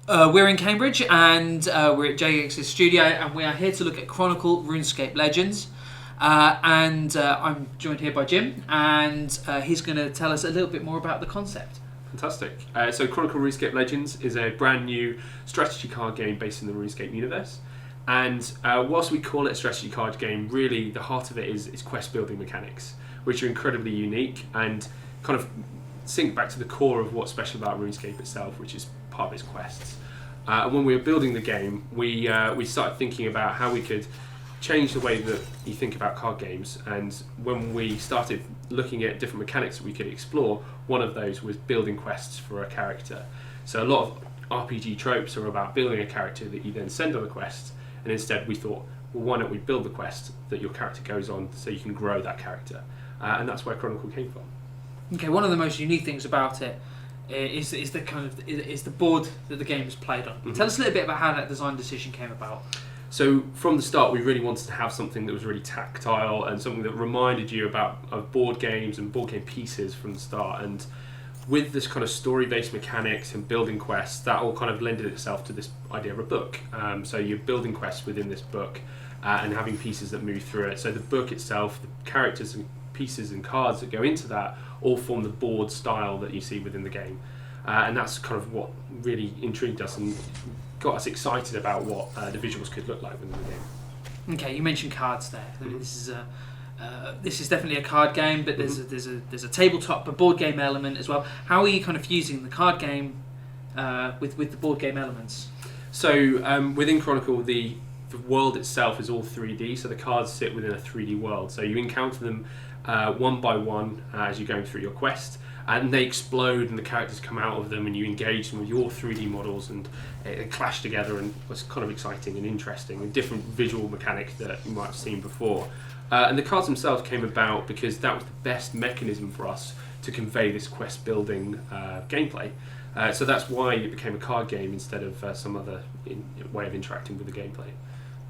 We're in Cambridge and we're at Jagex's studio, and we are here to look at Chronicle RuneScape Legends. I'm joined here by Jim, and he's going to tell us a little bit more about the concept. Fantastic. So Chronicle RuneScape Legends is a brand new strategy card game based in the RuneScape universe. And whilst we call it a strategy card game, really the heart of it is quest building mechanics, which are incredibly unique and kind of sync back to the core of what's special about RuneScape itself, which is part of its quests. And when we were building the game, we started thinking about how we could change the way that you think about card games. And when we started looking at different mechanics that we could explore, one of those was building quests for a character. So a lot of RPG tropes are about building a character that you then send on a quest, and instead we thought, well, why don't we build the quest that your character goes on so you can grow that character? And that's where Chronicle came from. Okay, one of the most unique things about it is the board that the game is played on. Mm-hmm. Tell us a little bit about how that design decision came about. So from the start, we really wanted to have something that was really tactile and something that reminded you of board games and board game pieces from the start. And with this kind of story-based mechanics and building quests, that all kind of lended itself to this idea of a book. So you're building quests within this book and having pieces that move through it. So the book itself, the characters and pieces and cards that go into that all form the board style that you see within the game. And that's kind of what really intrigued us and got us excited about what the visuals could look like within the game. Okay, you mentioned cards there. I mean, this is definitely a card game, but there's a tabletop, a board game element as well. How are you kind of fusing the card game with the board game elements? So within Chronicle, the world itself is all 3D, so the cards sit within a 3D world. So you encounter them one by one as you're going through your quest, and they explode and the characters come out of them, and you engage them with your 3D models, and it clash together, and it's kind of exciting and interesting, and different visual mechanics that you might have seen before. And the cards themselves came about because that was the best mechanism for us to convey this quest building gameplay. So that's why it became a card game instead of some other way of interacting with the gameplay.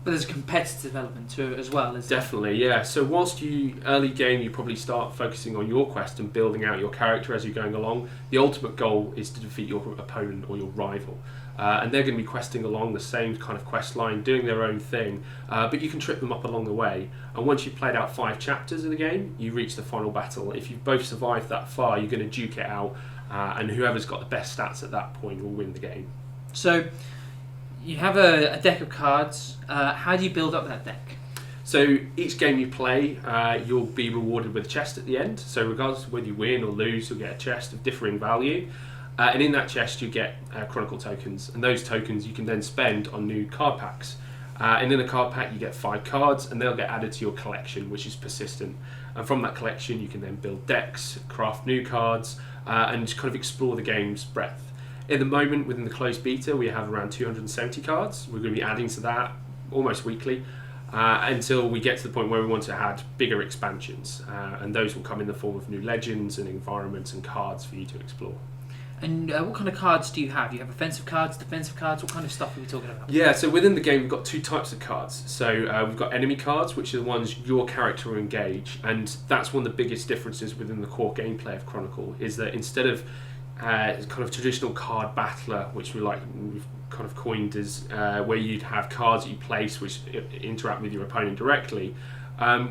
But there's a competitive element to it as well, isn't Definitely, yeah. So whilst early game, you probably start focusing on your quest and building out your character as you're going along. The ultimate goal is to defeat your opponent or your rival. And they're going to be questing along the same kind of quest line, doing their own thing, but you can trip them up along the way. And once you've played out 5 chapters of the game, you reach the final battle. If you've both survived that far, you're going to duke it out, and whoever's got the best stats at that point will win the game. So you have a deck of cards. How do you build up that deck? So each game you play, you'll be rewarded with a chest at the end. So regardless of whether you win or lose, you'll get a chest of differing value. And in that chest you get Chronicle tokens, and those tokens you can then spend on new card packs. And in a card pack you get 5 cards, and they'll get added to your collection, which is persistent. And from that collection you can then build decks, craft new cards, and kind of explore the game's breadth. At the moment, within the closed beta, we have around 270 cards. We're going to be adding to that almost weekly until we get to the point where we want to add bigger expansions. And those will come in the form of new legends and environments and cards for you to explore. And what kind of cards do you have? You have offensive cards, defensive cards. What kind of stuff are we talking about? Yeah, so within the game we've got 2 types of cards. So we've got enemy cards, which are the ones your character will engage, and that's one of the biggest differences within the core gameplay of Chronicle, is that instead of kind of traditional card battler, which we've kind of coined as where you'd have cards that you place which interact with your opponent directly.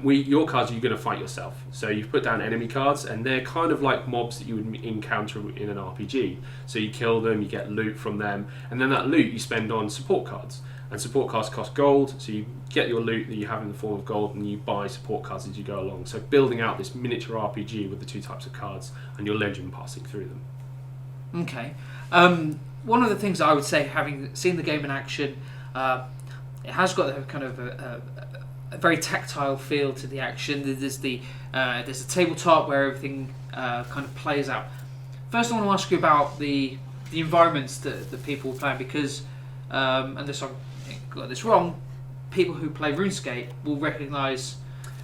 Your cards you're going to fight yourself. So you've put down enemy cards, and they're kind of like mobs that you would encounter in an RPG. So you kill them, you get loot from them, and then that loot you spend on support cards. And support cards cost gold, so you get your loot that you have in the form of gold, and you buy support cards as you go along. So building out this miniature RPG with the 2 types of cards and your legend passing through them. Okay. One of the things I would say, having seen the game in action, it has got a kind of a very tactile feel to the action. There's a tabletop where everything kind of plays out. First, I want to ask you about the environments that people play, because, unless I've got this wrong, people who play RuneScape will recognise,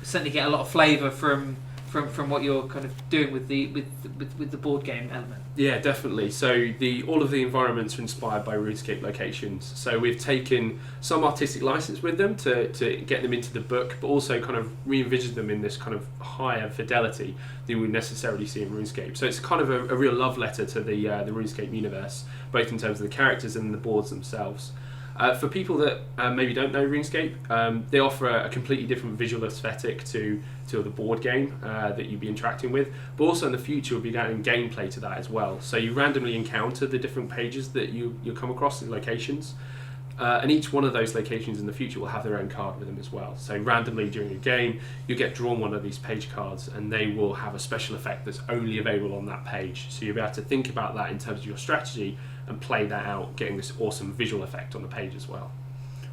certainly get a lot of flavour from from what you're kind of doing with the board game element. Yeah, definitely. So all of the environments are inspired by RuneScape locations. So we've taken some artistic license with them to get them into the book, but also kind of re-envisioned them in this kind of higher fidelity than we necessarily see in RuneScape. So it's kind of a real love letter to the RuneScape universe, both in terms of the characters and the boards themselves. For people that maybe don't know RuneScape, they offer a completely different visual aesthetic to the board game that you'd be interacting with, but also in the future we'll be adding gameplay to that as well. So you randomly encounter the different pages that you come across in locations, and each one of those locations in the future will have their own card with them as well. So randomly during a game you get drawn one of these page cards and they will have a special effect that's only available on that page. So you'll be able to think about that in terms of your strategy and play that out, getting this awesome visual effect on the page as well.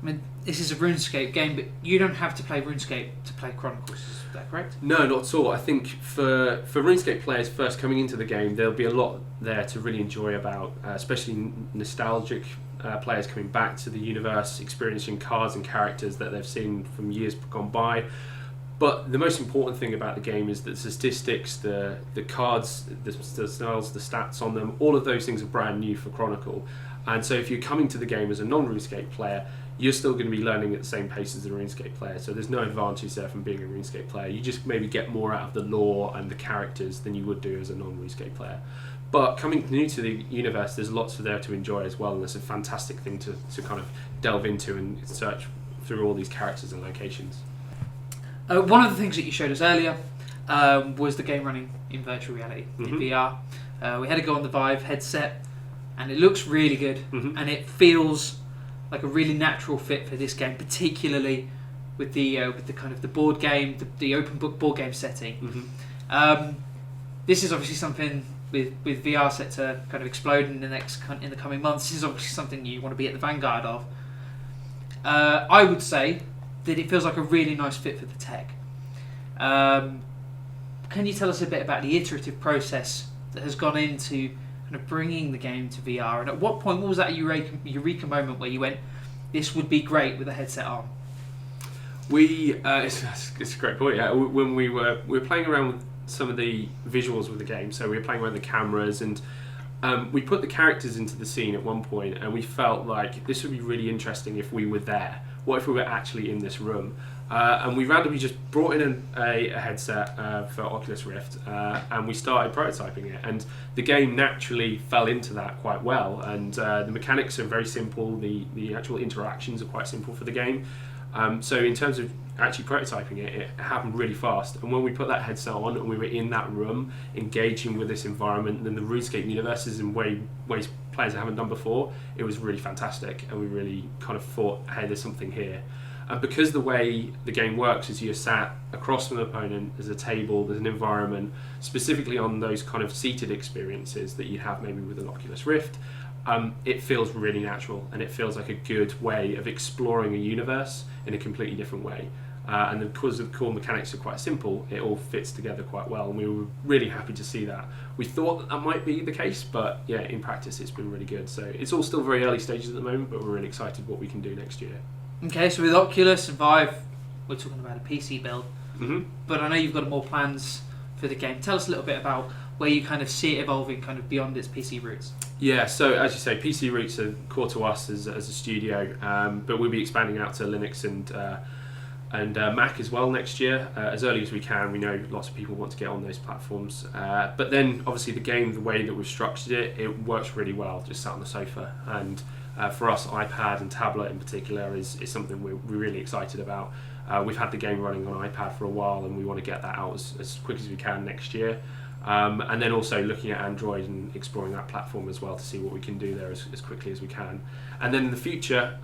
I mean, this is a RuneScape game, but you don't have to play RuneScape to play Chronicles, is that correct? No, not at all. I think for RuneScape players first coming into the game, there'll be a lot there to really enjoy about, especially nostalgic players coming back to the universe, experiencing cards and characters that they've seen from years gone by. But the most important thing about the game is the statistics, the cards, the styles, the stats on them, all of those things are brand new for Chronicle. And so if you're coming to the game as a non-RuneScape player, you're still going to be learning at the same pace as a RuneScape player. So there's no advantage there from being a RuneScape player. You just maybe get more out of the lore and the characters than you would do as a non-RuneScape player. But coming new to the universe, there's lots there to enjoy as well, and it's a fantastic thing to kind of delve into and search through all these characters and locations. One of the things that you showed us earlier was the game running in virtual reality, in VR. We had to go on the Vive headset, and it looks really good, and it feels like a really natural fit for this game, particularly with the kind of the board game, the open book board game setting. This is obviously something with VR set to kind of explode in the coming months. This is obviously something you want to be at the vanguard of. I would say that it feels like a really nice fit for the tech. Can you tell us a bit about the iterative process that has gone into kind of bringing the game to VR, and at what point, what was that eureka moment where you went, this would be great with a headset on? It's a great point. Yeah, when we were playing around with some of the visuals with the game, so we were playing around with the cameras, and we put the characters into the scene at one point, and we felt like this would be really interesting if we were there. What if we were actually in this room? And we randomly just brought in a headset for Oculus Rift, and we started prototyping it. And the game naturally fell into that quite well. And the mechanics are very simple. The actual interactions are quite simple for the game. So in terms of actually prototyping it, it happened really fast. And when we put that headset on and we were in that room engaging with this environment, then the RuneScape universe is in ways players haven't done before, it was really fantastic. And we really kind of thought, hey, there's something here. And because the way the game works is you're sat across from the opponent, there's a table, there's an environment, specifically on those kind of seated experiences that you'd have maybe with an Oculus Rift, it feels really natural, and it feels like a good way of exploring a universe in a completely different way. And because the core mechanics are quite simple, it all fits together quite well, and we were really happy to see that. We thought that might be the case, but yeah, in practice it's been really good. So it's all still very early stages at the moment, but we're really excited what we can do next year. Okay, so with Oculus and Vive, we're talking about a PC build, but I know you've got more plans for the game. Tell us a little bit about where you kind of see it evolving kind of beyond its PC roots. Yeah, so as you say, PC roots are core to us as a studio, but we'll be expanding out to Linux and Mac as well next year, as early as we can. We know lots of people want to get on those platforms, but then obviously the game, the way that we've structured it, it works really well just sat on the sofa. And for us, iPad and tablet in particular is something we're really excited about. We've had the game running on iPad for a while, and we want to get that out as quick as we can next year. And then also looking at Android and exploring that platform as well to see what we can do there as quickly as we can. And then in the future,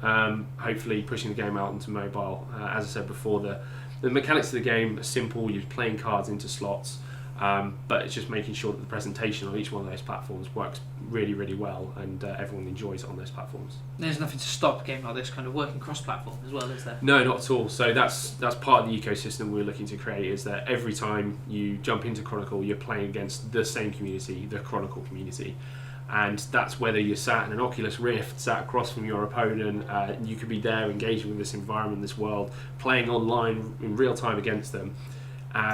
hopefully pushing the game out into mobile. As I said before, the mechanics of the game are simple. You're playing cards into slots, but it's just making sure that the presentation on each one of those platforms works really, really well, and everyone enjoys it on those platforms. There's nothing to stop a game like this kind of working cross-platform as well, is there? No, not at all. So that's part of the ecosystem we're looking to create, is that every time you jump into Chronicle, you're playing against the same community, the Chronicle community. And that's whether you're sat in an Oculus Rift, sat across from your opponent, you could be there engaging with this environment, this world, playing online in real time against them.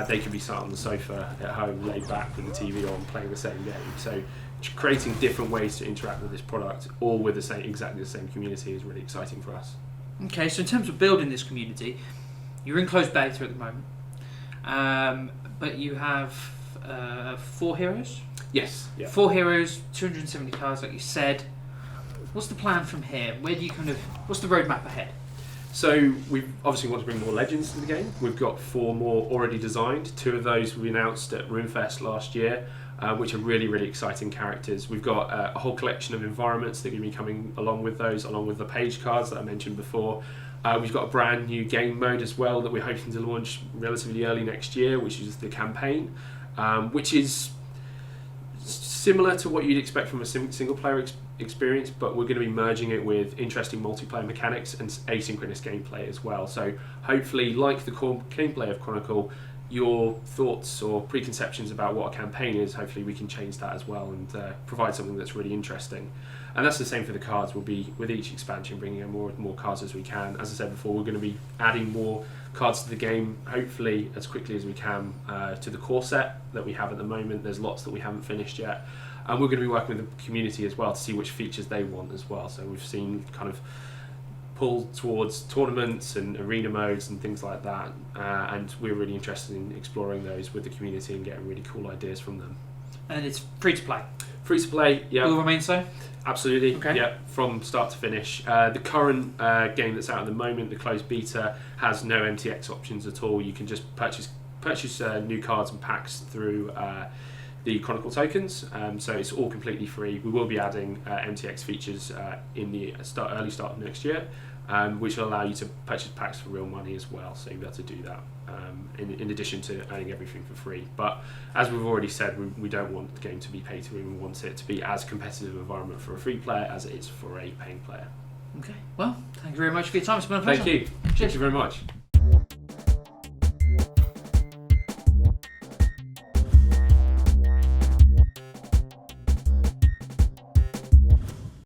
they can be sat on the sofa at home, laid back with the TV on, playing the same game. So creating different ways to interact with this product, all with exactly the same community, is really exciting for us. Okay, so in terms of building this community, you're in closed beta at the moment, but you have 4 heroes? Yes. Yeah. 4 heroes, 270 cards, like you said. What's the plan from here? What's the roadmap ahead? So we obviously want to bring more legends to the game. We've got 4 more already designed. 2 of those we announced at RuneFest last year, which are really, really exciting characters. We've got a whole collection of environments that are going to be coming along with those, along with the page cards that I mentioned before. We've got a brand new game mode as well that we're hoping to launch relatively early next year, which is the campaign, which is similar to what you'd expect from a single player experience, but we're going to be merging it with interesting multiplayer mechanics and asynchronous gameplay as well. So hopefully, like the core gameplay of Chronicle, your thoughts or preconceptions about what a campaign is, hopefully we can change that as well and provide something that's really interesting. And that's the same for the cards. We'll be, with each expansion, bringing in more and more cards as we can. As I said before, we're going to be adding more cards to the game, hopefully as quickly as we can, to the core set that we have at the moment. There's lots that we haven't finished yet. And we're going to be working with the community as well to see which features they want as well. So we've seen kind of pull towards tournaments and arena modes and things like that. And we're really interested in exploring those with the community and getting really cool ideas from them. And it's free to play? Free to play, yeah. Will remain so? Absolutely, okay. Yeah, from start to finish. The current game that's out at the moment, the closed beta, has no MTX options at all. You can just purchase new cards and packs through the Chronicle tokens, so it's all completely free. We will be adding MTX features in the early start of next year, which will allow you to purchase packs for real money as well, so you'll be able to do that in addition to earning everything for free. But as we've already said, we don't want the game to be pay to win. We want it to be as competitive an environment for a free player as it is for a paying player. Okay, well, thank you very much for your time. It's been a pleasure. Thank you. Thank you very much.